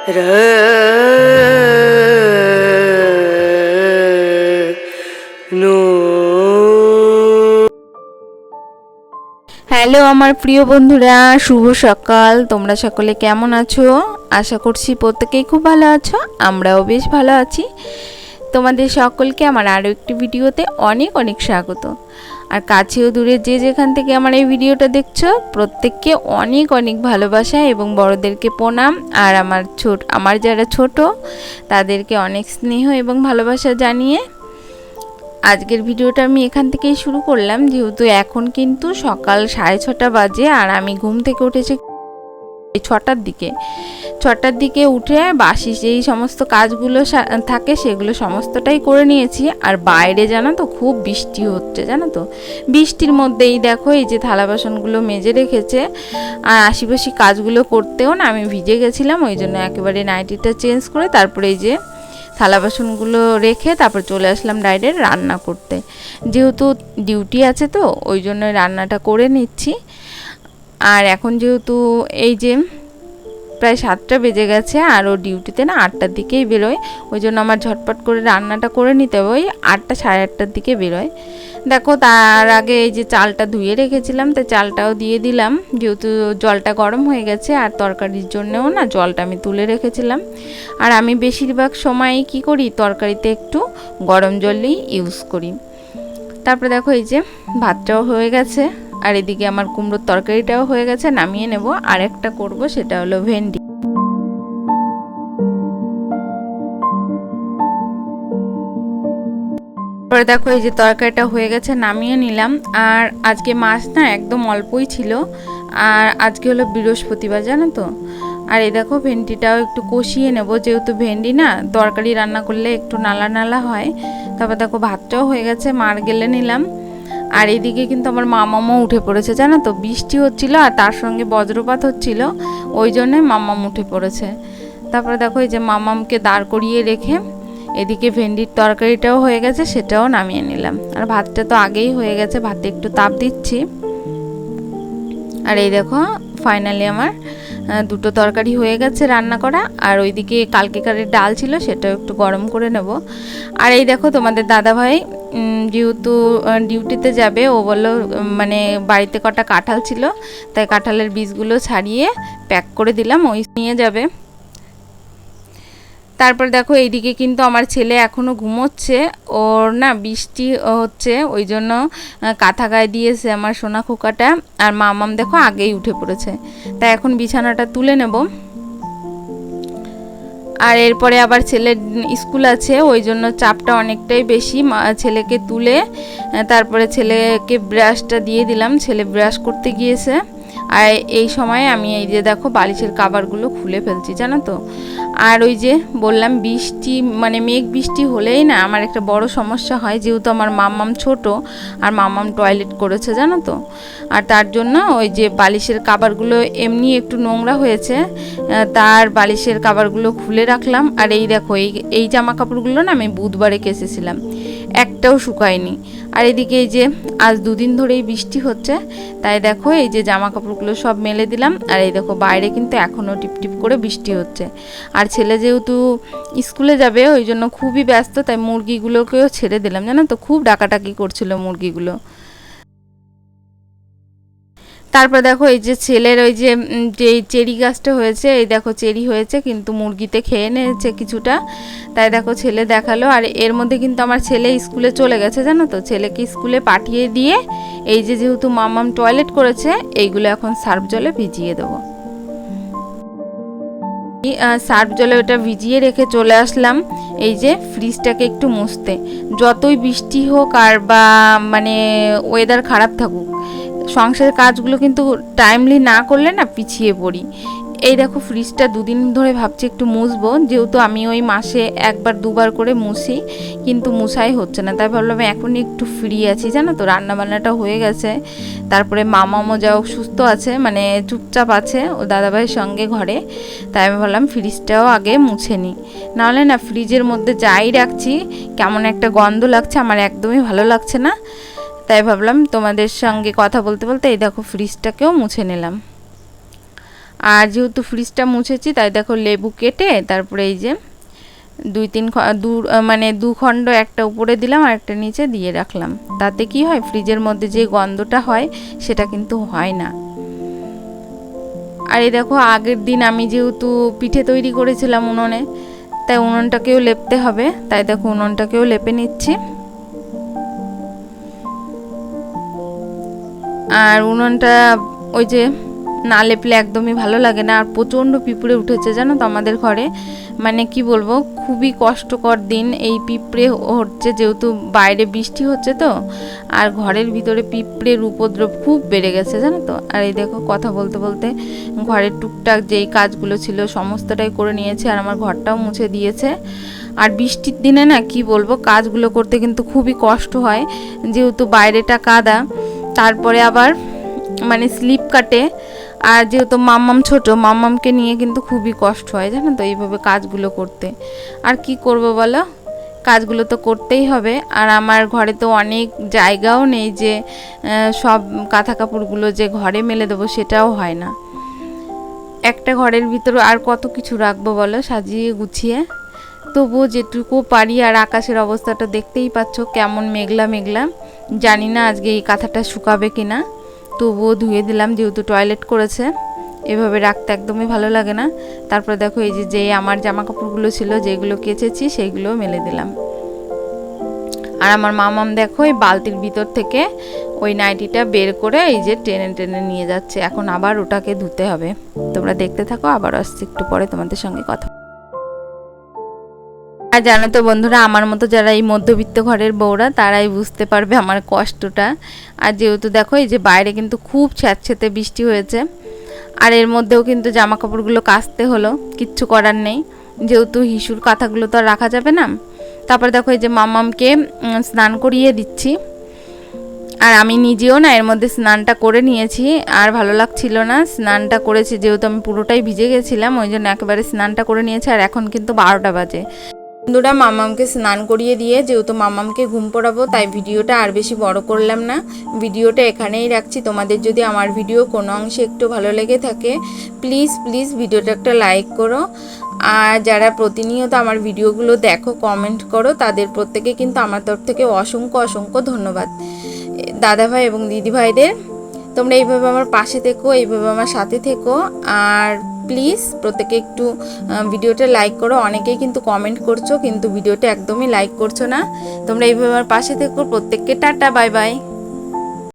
Hello আমার প্রিয় বন্ধুরা, শুভ সকাল। তোমরা সকলে কেমন আছো? আশা করছি প্রত্যেকেই খুব ভালো আছো, আমরাও বেশ ভালো আছি। তোমাদের সকলকে আমার আরও একটি ভিডিওতে অনেক অনেক স্বাগত। আর কাছেও দূরে যে যেখান থেকে আমার এই ভিডিওটা দেখছো, প্রত্যেককে অনেক অনেক ভালোবাসা এবং বড়দেরকে প্রণাম। আর আমার যারা ছোট তাদেরকে অনেক স্নেহ এবং ভালোবাসা জানিয়ে আজকের ভিডিওটা আমি এখান থেকেই শুরু করলাম। যেহেতু এখন কিন্তু সকাল 6:30 বাজে, আর আমি ঘুম থেকে উঠেছি 6টার দিকে উঠে বাসি যেই সমস্ত কাজগুলো থাকে সেগুলো সমস্তটাই করে নিয়েছি। আর বাইরে জানো তো খুব বৃষ্টি হচ্ছে, জানো তো। বৃষ্টির মধ্যেই দেখো এই যে থালা বাসনগুলো মেজে রেখেছে, আর আশিপাশি কাজগুলো করতেও না আমি ভিজে গেছিলাম, ওই জন্য একেবারে নাইটিটা চেঞ্জ করে তারপরে এই যে থালা বাসনগুলো রেখে তারপর চলে আসলাম ডাইরেক্ট রান্না করতে। যেহেতু ডিউটি আছে তো ওই জন্য রান্নাটা করে নিচ্ছি। আর এখন যেহেতু এই যে প্রায় 7টা বেজে গেছে, আর ও ডিউটিতে না 8টার দিকেই বেরোয়, ওই জন্য আমার ঝটপট করে রান্নাটা করে নিতে হবে। ওই 8টা সাড়ে 8টার দিকে বেরোয়। দেখো তার আগে এই যে চালটা ধুয়ে রেখেছিলাম, তাই চালটাও দিয়ে দিলাম, যেহেতু জলটা গরম হয়ে গেছে। আর তরকারির জন্যও না জলটা আমি তুলে রেখেছিলাম। আর আমি বেশিরভাগ সময় কি করি, তরকারিতে একটু গরম জলই ইউজ করি। তারপরে দেখো এই যে ভাতটাও হয়ে গেছে, আর এদিকে আমার কুমড়োর তরকারিটাও হয়ে গেছে, নামিয়ে নেব। আর একটা করবো, সেটা হলো ভেন্ডি। তারপরে দেখো এই যে তরকারিটা হয়ে গেছে, নামিয়ে নিলাম। আর আজকে মাছ না একদম অল্পই ছিল, আর আজকে হলো বৃহস্পতিবার, জানো তো। আর এই দেখো ভেন্ডিটাও একটু কষিয়ে নেব, যেহেতু ভেন্ডি না তরকারি রান্না করলে একটু নালা নালা হয়। তারপর দেখো ভাতটাও হয়ে গেছে, মার গেলে নিলাম। আর এদিকে কিন্তু আমার মামামও উঠে পড়েছে, জানো তো। বৃষ্টি হচ্ছিল আর তার সঙ্গে বজ্রপাত হচ্ছিল, ওই জন্যে মামাম উঠে পড়েছে। তারপরে দেখো এই যে মামামকে দাঁড় করিয়ে রেখে এদিকে ভেন্ডির তরকারিটাও হয়ে গেছে, সেটাও নামিয়ে নিলাম। আর ভাতটা তো আগেই হয়ে গেছে, ভাতে একটু তাপ দিচ্ছি। আর এই দেখো ফাইনালি আমার দুটো তরকারি হয়ে গেছে রান্না করা। আর ওইদিকে কালকেকারের ডাল ছিল, সেটাও একটু গরম করে নেব। আর এই দেখো তোমাদের দাদাভাই যেহেতু ডিউটিতে যাবে, ও বললো মানে বাড়িতে কটা কাঁঠাল ছিল, তাই কাঁঠালের বীজগুলো ছাড়িয়ে প্যাক করে দিলাম, ওই নিয়ে যাবে। তারপর দেখো এইদিকে কিন্তু আমার ছেলে এখনও ঘুমোচ্ছে, ওর না বৃষ্টি হচ্ছে, ওই জন্য কাঁথা গায়ে দিয়েছে আমার সোনা খোকাটা। আর মামাম দেখো আগেই উঠে পড়েছে, তাই এখন বিছানাটা তুলে নেব। আর এরপরে আবার ছেলের স্কুল আছে, ওই জন্য চাপটা অনেকটাই বেশি। ছেলেকে তুলে তারপরে ছেলেকে ব্রাশটা দিয়ে দিলাম, ছেলে ব্রাশ করতে গিয়েছে। আর এই সময় আমি এই যে দেখো বালিশের কভারগুলো খুলে ফেলছি, জানো তো। আর ওই যে বললাম বৃষ্টি মানে মেঘ বৃষ্টি হলেই না আমার একটা বড় সমস্যা হয়, যেহেতু আমার মাম্মাম ছোট আর মাম্মাম টয়লেট করেছে, জানো তো। আর তার জন্য ওই যে বালিশের কভারগুলো এমনি একটু নোংরা হয়েছে, তার বালিশের কভারগুলো খুলে রাখলাম। আর এই দেখো এই জামা কাপড়গুলো না আমি বুধবারে কেচেছিলাম, একটাও শুকায়নি। আর এদিকে এই যে আজ 2 দিন ধরেই বৃষ্টি হচ্ছে, তাই দেখো এই যে জামা কাপড়গুলো সব মেলে দিলাম। আর এই দেখো বাইরে কিন্তু এখনও টিপটিপ করে বৃষ্টি হচ্ছে। আর ছেলে যেহেতু স্কুলে যাবে ওই জন্য খুবই ব্যস্ত, তাই মুরগিগুলোকেও ছেড়ে দিলাম, জানো তো। খুব ডাকাডাকি করছিল মুরগিগুলো। তারপর দেখো এই যে ছেলের ওই যে চেরি গাছটা হয়েছে, এই দেখো চেরি হয়েছে, কিন্তু মুরগিতে খেয়ে নিয়েছে কিছুটা, তাই দেখো ছেলে দেখালো। আর এর মধ্যে কিন্তু আমার ছেলে স্কুলে চলে গেছে, জানো তো। ছেলেকে স্কুলে পাঠিয়ে দিয়ে এই যে যেহেতু মামাম টয়লেট করেছে, এইগুলো এখন সার্ফ জলে ভিজিয়ে দেবো। সার্ফ জলে ওটা ভিজিয়ে রেখে চলে আসলাম এই যে ফ্রিজটাকে একটু মুছতে। যতই বৃষ্টি হোক আর বা মানে ওয়েদার খারাপ থাকুক, সংসারের কাজগুলো কিন্তু টাইমলি না করলে না পিছিয়ে পড়ি। এই দেখো ফ্রিজটা 2 দিন ধরে ভাবছি একটু মুছবো, যেহেতু আমি ওই মাসে 1-2 বার করে মুছি, কিন্তু মুছাই হচ্ছে না। তাই ভাবলাম এখনই একটু ফ্রি আছি, জানো তো। রান্নাবান্নাটা হয়ে গেছে, তারপরে মামামও যাও সুস্থ আছে, মানে চুপচাপ আছে ও দাদাভাইয়ের সঙ্গে ঘরে। তাই আমি ভাবলাম ফ্রিজটাও আগে মুছে নিই, নাহলে না ফ্রিজের মধ্যে যাই রাখছি কেমন একটা গন্ধ লাগছে, আমার একদমই ভালো লাগছে না। তাই ভাবলাম তোমাদের সঙ্গে কথা বলতে বলতে এই দেখো ফ্রিজটাকেও মুছে নিলাম। আর যেহেতু ফ্রিজটা মুছেছি তাই দেখো লেবু কেটে তারপরে এই যে মানে 2 খণ্ড, একটা উপরে দিলাম আর একটা নিচে দিয়ে রাখলাম। তাতে কি হয়, ফ্রিজের মধ্যে যে গন্ধটা হয় সেটা কিন্তু হয় না। আর এই দেখো আগের দিন আমি যেহেতু পিঠে তৈরি করেছিলাম উনুনে, তাই উনুনটাকেও লেপতে হবে, তাই দেখো উনুনটাকেও লেপে নিচ্ছি। আর উনুনটা ওই যে না লেপলে একদমই ভালো লাগে না। আর প্রচণ্ড পিঁপড়ে উঠেছে জানো তো আমাদের ঘরে, মানে কি বলবো, খুবই কষ্টকর দিন এই পিঁপড়ে হচ্ছে, যেহেতু বাইরে বৃষ্টি হচ্ছে তো, আর ঘরের ভিতরে পিঁপড়ের উপদ্রব খুব বেড়ে গেছে জানো তো। আর এই দেখো কথা বলতে বলতে ঘরের টুকটাক যেই কাজগুলো ছিল সমস্তটাই করে নিয়েছে, আর আমার ঘরটাও মুছে দিয়েছে। আর বৃষ্টির দিনে না কি বলবো, কাজগুলো করতে কিন্তু খুবই কষ্ট হয়, যেহেতু বাইরেটা কাদা, তারপরে আবার মানে স্লিপ কাটে। আর যেহেতু মাম্মাম ছোট, মাম্মামকে নিয়ে কিন্তু খুবই কষ্ট হয় জানো তো এইভাবে কাজগুলো করতে। আর কি করব বলো, কাজগুলো তো করতেই হবে। আর আমার ঘরে তো অনেক জায়গাও নেই যে সব কাঁথা কাপড়গুলো যে ঘরে মেলে দেবো, সেটাও হয় না। একটা ঘরের ভিতরে আর কত কিছু রাখবো বলো সাজিয়ে গুছিয়ে, তবুও যেটুকু পারি। আর আকাশের অবস্থাটা দেখতেই পাচ্ছ কেমন মেঘলা মেঘলা, জানি না আজকে এই কাঁথাটা শুকাবে কিনা, তবুও ধুয়ে দিলাম যেহেতু টয়লেট করেছে। এভাবে রাখতে একদমই ভালো লাগে না। তারপরে দেখো এই যে আমার জামা কাপড়গুলো ছিল যেগুলো কেচেছি সেইগুলো মেলে দিলাম। আর আমার মামাম দেখো এই বালতির ভিতর থেকে ওই নাইটিটা বের করে এই যে টেনে টেনে নিয়ে যাচ্ছে, এখন আবার ওটাকে ধুতে হবে। তোমরা দেখতে থাকো, আবার আসছি একটু পরে তোমাদের সঙ্গে কথা। আর জানো তো বন্ধুরা, আমার মতো যারা এই মধ্যবিত্ত ঘরের বউরা তারাই বুঝতে পারবে আমার কষ্টটা। আর যেহেতু দেখো এই যে বাইরে কিন্তু খুব স্যাঁতস্যাঁতে বৃষ্টি হয়েছে, আর এর মধ্যেও কিন্তু জামা কাপড়গুলো কাচতে হলো, কিচ্ছু করার নেই, যেহেতু হিসুর কাঁথাগুলো তো আর রাখা যাবে না। তারপর দেখো এই যে মাম্মামকে স্নান করিয়ে দিচ্ছি, আর আমি নিজেও না এর মধ্যে স্নানটা করে নিয়েছি। আর ভালো লাগছিল না, স্নানটা করেছি যেহেতু আমি পুরোটাই ভিজে গেছিলাম, ওই জন্য একেবারে স্নানটা করে নিয়েছি। আর এখন কিন্তু 12টা বাজে। বন্ধুরা, মাম্মামকে স্নান করিয়ে দিয়ে যেহেতু মাম্মামকে ঘুম পড়াবো, তাই ভিডিওটা আর বেশি বড় করলাম না, ভিডিওটা এখানেই রাখছি। তোমাদের যদি আমার ভিডিও কোনো অংশে একটু ভালো লেগে থাকে, প্লিজ প্লিজ ভিডিওটা একটা লাইক করো। আর যারা প্রতিনিয়ত আমার ভিডিওগুলো দেখো, কমেন্ট করো, তাদের প্রত্যেকে কিন্তু আমার তরফ থেকে অসংখ্য অসংখ্য ধন্যবাদ। দাদাভাই এবং দিদিভাইদের, তোমরা এইভাবে আমার পাশে থেকো, এইভাবে আমার সাথে থেকো। আর প্লিজ প্রত্যেকে একটু ভিডিওটা লাইক করো। অনেকেই কিন্তু কমেন্ট করছো, কিন্তু ভিডিওটা একদমই লাইক করছো না। তোমরা এইভাবে আমার পাশে থেকো। প্রত্যেককে টাটা, বাই বাই।